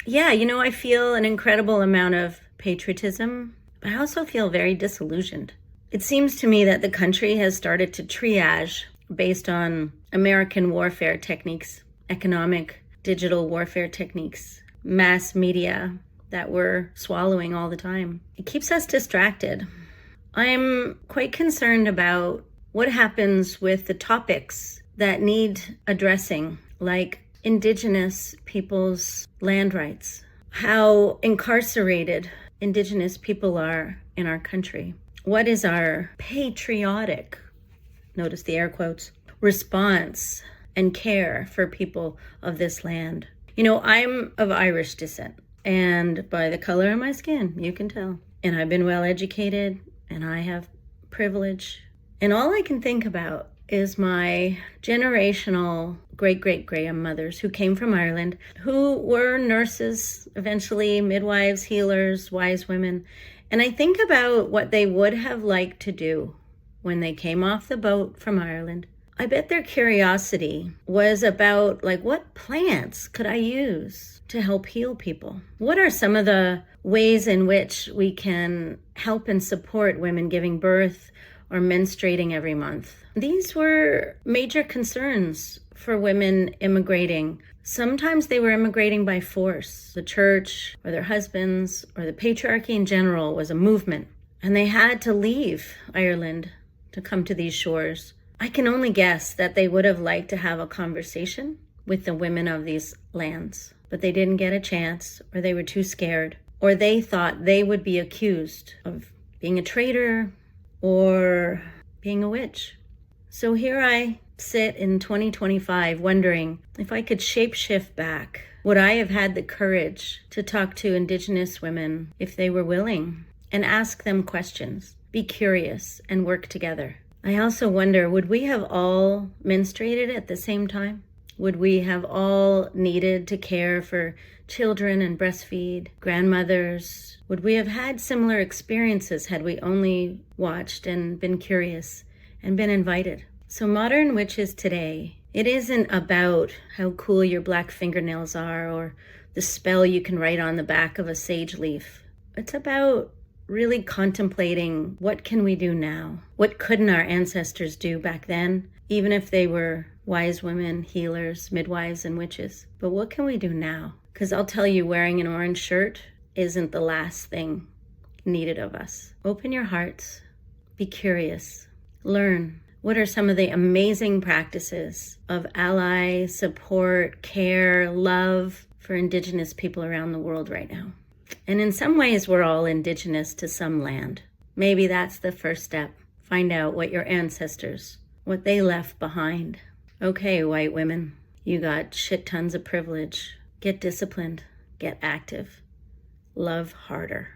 Yeah, I feel an incredible amount of patriotism, but I also feel very disillusioned. It seems to me that the country has started to triage based on American warfare techniques, economic, digital warfare techniques, mass media that we're swallowing all the time. It keeps us distracted. I'm quite concerned about what happens with the topics that need addressing, like Indigenous people's land rights, how incarcerated Indigenous people are in our country. What is our patriotic, notice the air quotes, response and care for people of this land? I'm of Irish descent, and by the color of my skin, you can tell. And I've been well educated, and I have privilege. And all I can think about is my generational great-great-grandmothers who came from Ireland, who were nurses, eventually midwives, healers, wise women. And I think about what they would have liked to do when they came off the boat from Ireland. I bet their curiosity was about, what plants could I use to help heal people? What are some of the ways in which we can help and support women giving birth or menstruating every month? These were major concerns for women immigrating. Sometimes they were immigrating by force. The church or their husbands or the patriarchy in general was a movement, and they had to leave Ireland to come to these shores. I can only guess that they would have liked to have a conversation with the women of these lands, but they didn't get a chance, or they were too scared, or they thought they would be accused of being a traitor or being a witch. So here I sit in 2025 wondering if I could shapeshift back. Would I have had the courage to talk to Indigenous women if they were willing and ask them questions, be curious, and work together? I also wonder, would we have all menstruated at the same time? Would we have all needed to care for children and breastfeed, grandmothers? Would we have had similar experiences had we only watched and been curious and been invited? So modern witches today, it isn't about how cool your black fingernails are or the spell you can write on the back of a sage leaf. It's about really contemplating, what can we do now? What couldn't our ancestors do back then, even if they were wise women, healers, midwives, and witches? But what can we do now? Because I'll tell you, wearing an orange shirt isn't the last thing needed of us. Open your hearts, be curious, learn. What are some of the amazing practices of ally, support, care, love for Indigenous people around the world right now? And in some ways, we're all Indigenous to some land. Maybe that's the first step. Find out what your ancestors, what they left behind. Okay, white women, you got shit tons of privilege. Get disciplined, get active, love harder.